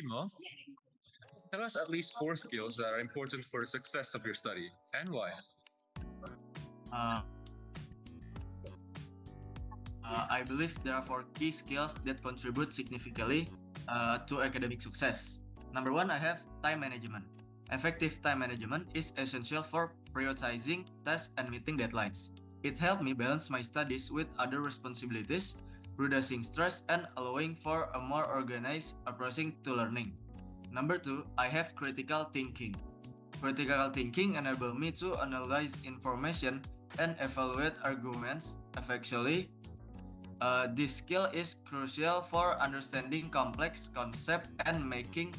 Timo, tell us at least four skills that are important for the success of your study and why. Uh, I believe there are four key skills that contribute significantly to academic success. Number one, I have time management. Effective time management is essential for prioritizing tasks and meeting deadlines. It helped me balance my studies with other responsibilities, reducing stress and allowing for a more organized approach to learning. Number two, I have critical thinking. Critical thinking enables me to analyze information and evaluate arguments effectively. This skill is crucial for understanding complex concepts and making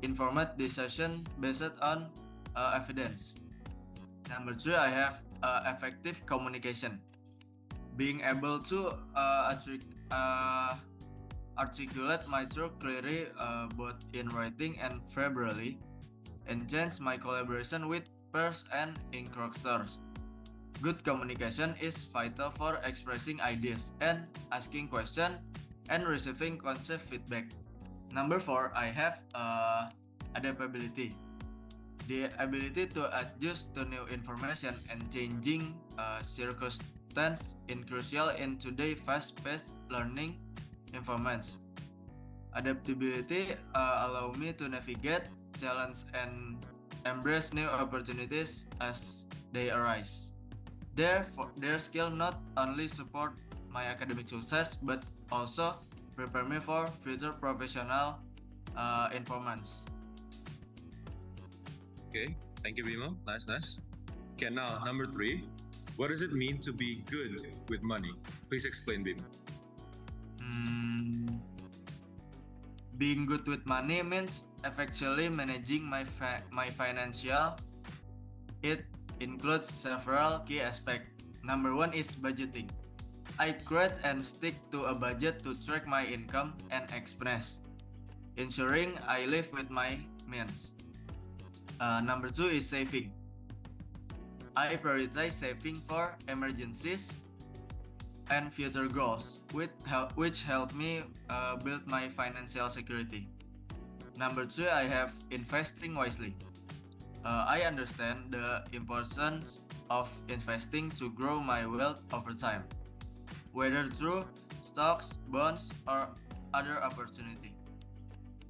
informed decisions based on evidence. Number three, I have effective communication. Being able to articulate my thoughts clearly both in writing and verbally enhance my collaboration with peers and instructors. Good communication is vital for expressing ideas and asking questions and receiving constructive feedback. Number four, I have adaptability. The ability to adjust to new information and changing circumstances is crucial in today's fast-paced learning environments. Adaptability allows me to navigate challenges and embrace new opportunities as they arise. Their skill not only support my academic success but also prepare me for future professional environments. Okay, thank you, Bimo. Nice. Okay, now number three. What does it mean to be good with money? Please explain, Bimo. Being good with money means effectively managing my financial. It includes several key aspects. Number one is budgeting. I create and stick to a budget to track my income and expense, ensuring I live with my means. Number two is saving. I prioritize saving for emergencies and future goals, which help me build my financial security. Number three, I have investing wisely. I understand the importance of investing to grow my wealth over time, whether through stocks, bonds, or other opportunity.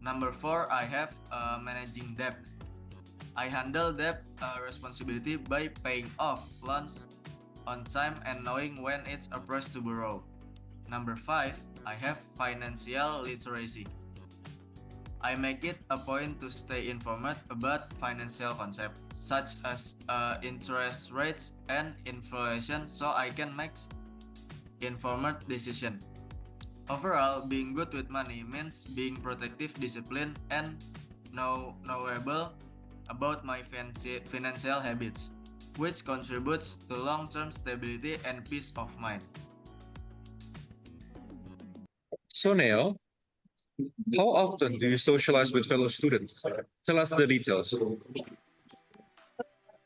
Number four, I have managing debt. I handle debt responsibility by paying off loans on time and knowing when it's appropriate to borrow. Number five, I have financial literacy. I make it a point to stay informed about financial concepts such as interest rates and inflation so I can make informed decisions. Overall, being good with money means being protective, disciplined, and knowledgeable about my financial habits, which contributes to long-term stability and peace of mind. So, Neo, how often do you socialize with fellow students? Tell us the details.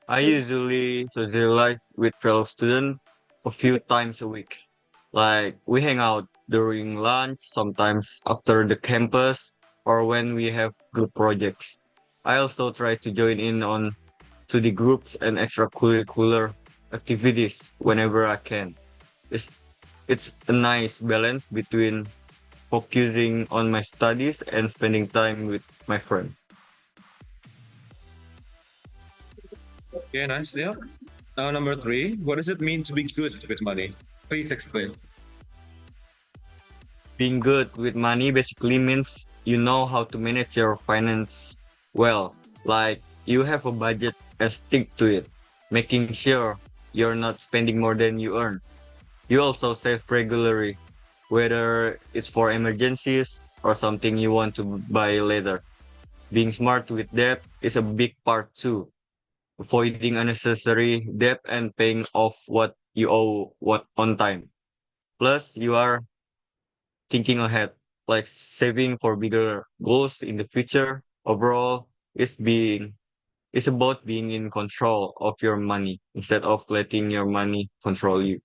I usually socialize with fellow students a few times a week. Like we hang out during lunch, sometimes after the campus, or when we have group projects. I also try to join in on to the groups and extracurricular activities whenever I can. It's it's a nice balance between focusing on my studies and spending time with my friends. Okay, nice, Neo. Now, number three. What does it mean to be good with money? Please explain. Being good with money basically means you know how to manage your finance well. Like you have a budget and stick to it, making sure you're not spending more than you earn. You also save regularly, whether it's for emergencies or something you want to buy later. Being smart with debt is a big part too. Avoiding unnecessary debt and paying off what you owe what on time. Plus, you are thinking ahead, like saving for bigger goals in the future. Overall, it's about being in control of your money instead of letting your money control you.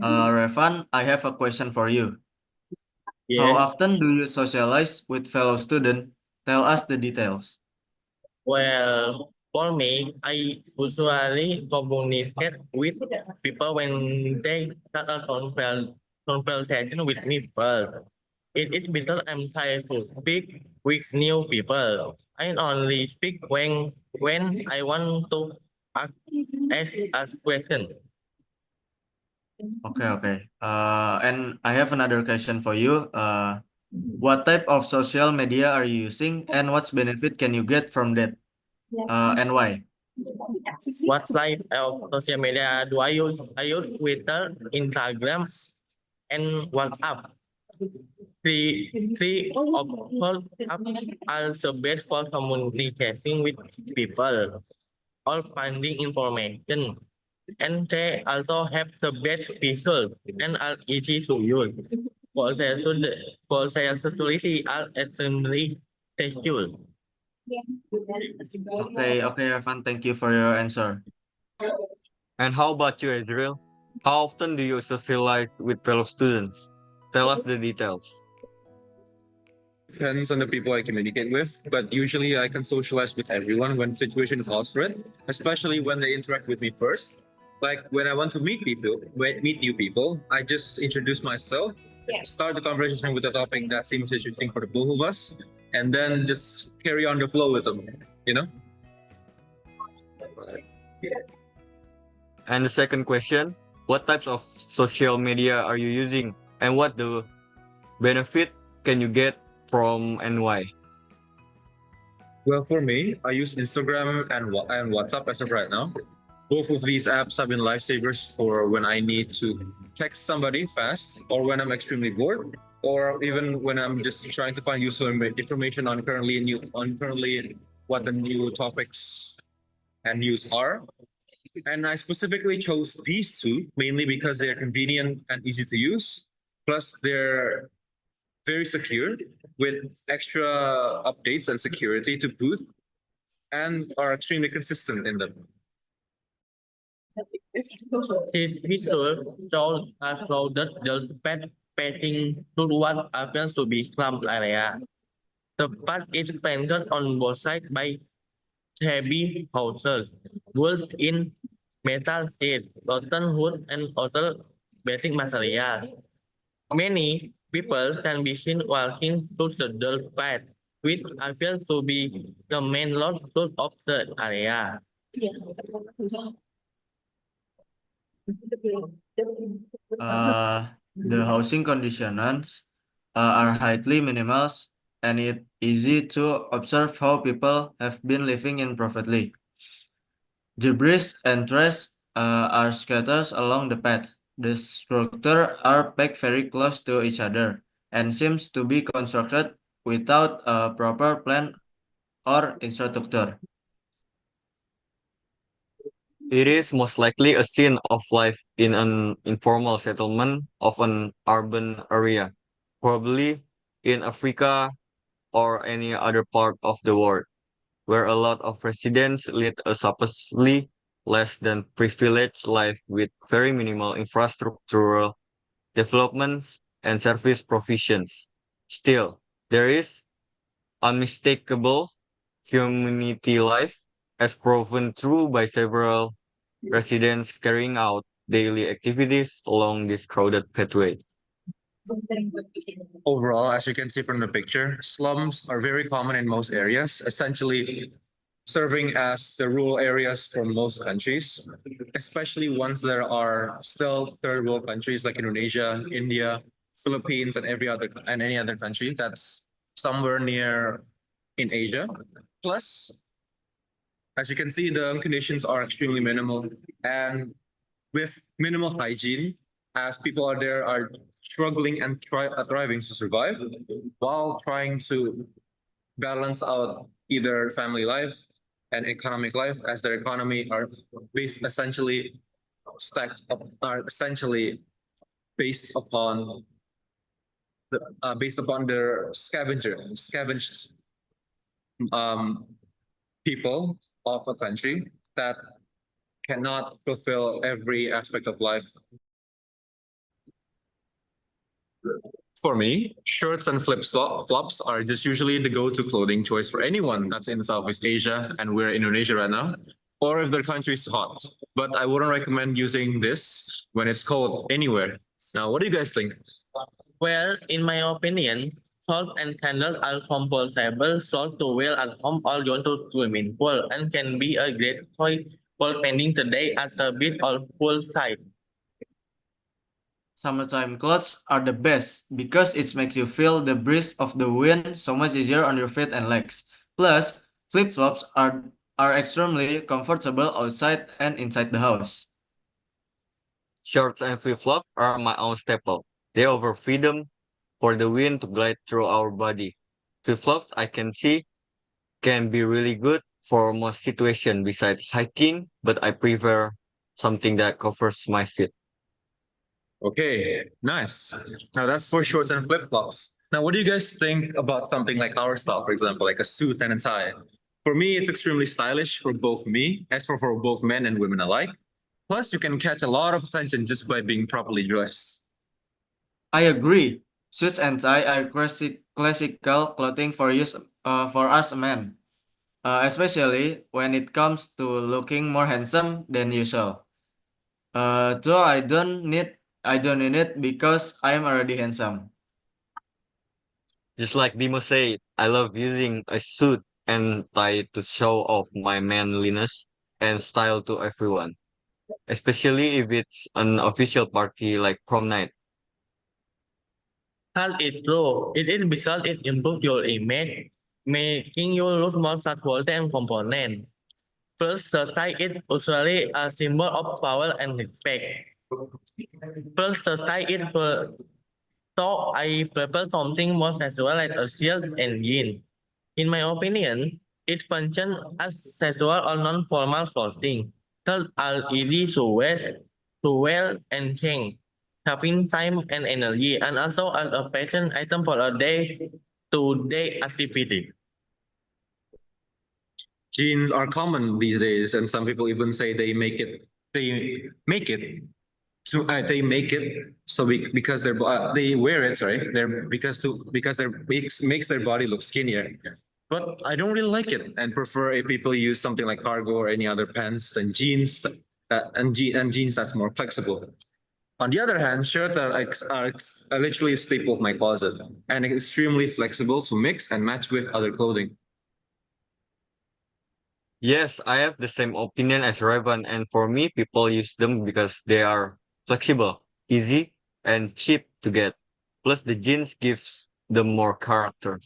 Revan, I have a question for you. How Yes. often do you socialize with fellow students? Tell us the details. Well, for me, I usually communicate with people when they start a conversation with people. It is because I'm trying to speak with new people. I only speak when I want to ask, ask question. Okay. And I have another question for you. What type of social media are you using, and what's benefit can you get from that? And why? What type of social media do I use? I use Twitter, Instagram, and WhatsApp. Three of all are the best for communicating with people or finding information. And they also have the best features and are easy to use. For their security are extremely secure. Okay, Revan. Thank you for your answer. And how about you, Israel? How often do you socialize with fellow students? Tell us the details. Depends on the people I communicate with, but usually I can socialize with everyone when situation calls for it, especially when they interact with me first. Like when I want to meet new people, I just introduce myself, start the conversation with a topic that seems interesting for the both of us, and then just carry on the flow with them. You know? And the second question, what types of social media are you using? And what the benefit can you get from and why? Well, for me, I use Instagram and WhatsApp as of right now. Both of these apps have been lifesavers for when I need to text somebody fast, or when I'm extremely bored, or even when I'm just trying to find useful information on currently what the new topics and news are. And I specifically chose these two mainly because they are convenient and easy to use. Plus, they're very secure with extra updates and security to boot and are extremely consistent in them. This visual shows us how the pet passing through what appears to be slum area. The path is flanked on both sides by heavy houses built in metal sheets, rotten wood, and other basic materials. Many people can be seen walking through the dirt path, which appears to be the main road of the area. The housing conditions are highly minimal, and it easy to observe how people have been living in privately. Debris and trash are scattered along the path. The structures are packed very close to each other and seems to be constructed without a proper plan or infrastructure. It is most likely a scene of life in an informal settlement of an urban area, probably in Africa or any other part of the world, where a lot of residents lead a supposedly less than privileged life with very minimal infrastructural developments and service provisions. Still, there is unmistakable community life as proven through by several residents carrying out daily activities along this crowded pathway. Overall, as you can see from the picture, slums are very common in most areas, essentially serving as the rural areas for most countries, especially ones that are still third world countries like Indonesia, India, Philippines, and any other country that's somewhere near in Asia. Plus, as you can see, the conditions are extremely minimal and with minimal hygiene, as people out there are struggling and thriving to survive while trying to balance out either family life and economic life, as their economy are based essentially stacked up are essentially based upon based upon their scavenged um, people of a country that cannot fulfill every aspect of life For me, shirts and flops are just usually the go-to clothing choice for anyone that's in Southeast Asia and we're in Indonesia right now, or if their country is hot. But I wouldn't recommend using this when it's cold anywhere. Now, what do you guys think? Well, in my opinion, shorts and sandals are comfortable shorts to wear at home or going to swimming pool and can be a great choice for spending the day at the beach or poolside. Summertime clothes are the best because it makes you feel the breeze of the wind so much easier on your feet and legs. Plus, flip-flops are extremely comfortable outside and inside the house. Shorts and flip-flops are my own staple. They offer freedom for the wind to glide through our body. Flip-flops, I can see, can be really good for most situations besides hiking, but I prefer something that covers my feet. Okay, nice. Now that's for shorts and flip-flops. Now, what do you guys think about something like our style, for example, like a suit and a tie? For me, it's extremely stylish for both me, as for both men and women alike. Plus, you can catch a lot of attention just by being properly dressed. I agree. Suits and tie are classical clothing for us men, especially when it comes to looking more handsome than usual. Though I don't need it because I am already handsome. Just like Bimo said, I love using a suit and tie to show off my manliness and style to everyone, especially if it's an official party like prom night. That is true. It is because it improves your image, making you look more trustworthy and component. Plus, the tie is usually a symbol of power and respect. Plus, the tie is so I prefer something more casual like a shirt and jeans. In my opinion, it functions as casual or non-formal clothing. Those are easy to wear and change, saving time and energy, and also as a fashion item for a day-to-day activity. Jeans are common these days, and some people even say they make it so because they wear it, right? They're because they're makes their body look skinnier. But I don't really like it and prefer if people use something like cargo or any other pants than jeans and jeans that's more flexible. On the other hand, shirts are literally a staple of my closet and extremely flexible to mix and match with other clothing. Yes, I have the same opinion as Revan, and for me, people use them because they are flexible, easy, and cheap to get. Plus, the jeans gives them more character.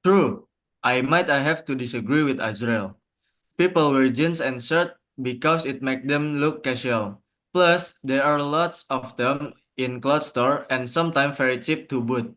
True. I have to disagree with Azrael. People wear jeans and shirt because it makes them look casual. Plus, there are lots of them in clothes store and sometimes very cheap to boot.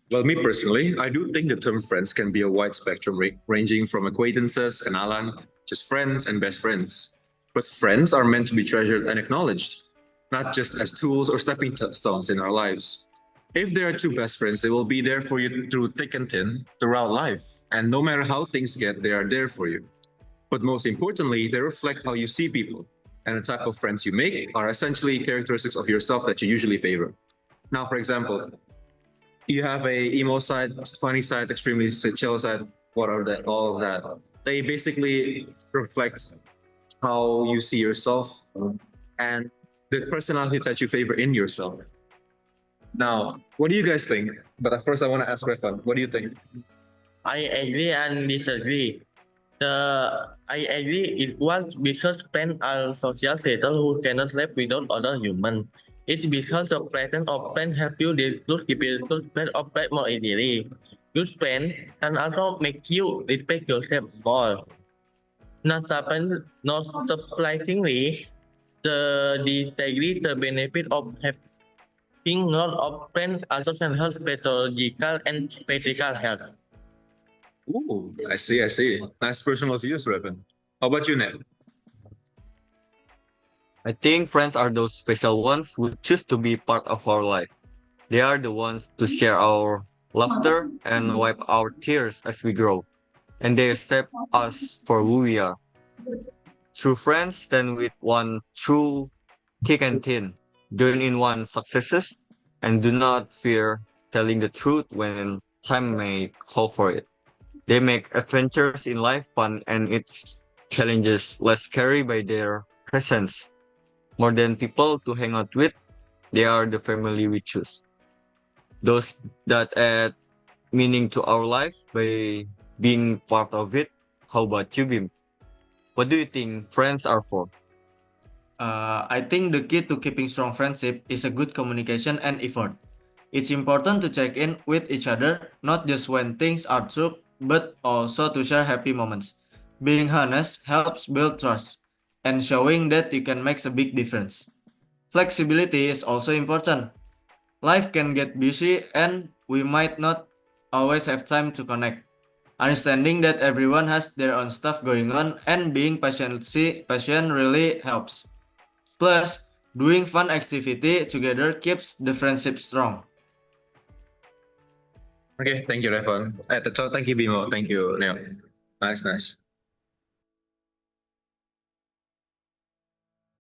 Well, me personally, I do think the term friends can be a wide spectrum ranging from acquaintances, kenalan, just friends and best friends. But friends are meant to be treasured and acknowledged, not just as tools or stepping stones in our lives. If there are two best friends, they will be there for you through thick and thin throughout life. And no matter how things get, they are there for you. But most importantly, they reflect how you see people. And the type of friends you make are essentially characteristics of yourself that you usually favor. Now, for example, you have a emo side, funny side, extremely chill side, what are that, all of that. They basically reflect how you see yourself and the personality that you favor in yourself. Now, what do you guys think? But at first, I want to ask Refan, what do you think? I agree and disagree. I agree it was because friends are social creatures who cannot live without other humans. It's because the presence of friends help you discuss spiritual spread of friends more easily. Good friends can also make you respect yourself more. Not surprisingly, the disagree the benefit of having lot of friends also can help psychological and physical health. Ooh, I see, I see. Nice personal views, Refan. How about you, Ned? I think friends are those special ones who choose to be part of our life. They are the ones to share our laughter and wipe our tears as we grow. and they accept us for who we are. True friends stand with one through thick and thin, join in one's successes, and do not fear telling the truth when time may call for it. They make adventures in life fun and its challenges less scary by their presence. More than people to hang out with, they are the family we choose. Those that add meaning to our lives by being part of it. How about you, Bim? What do you think friends are for? I think the key to keeping strong friendship is a good communication and effort. It's important to check in with each other, not just when things are true, but also to share happy moments. Being honest helps build trust, and showing that you can make a big difference. Flexibility is also important. Life can get busy and we might not always have time to connect. Understanding that everyone has their own stuff going on and being patient really helps. Plus, doing fun activity together keeps the friendship strong. Okay, thank you, Refon. So thank you, Bimo. Thank you, Neo. Nice.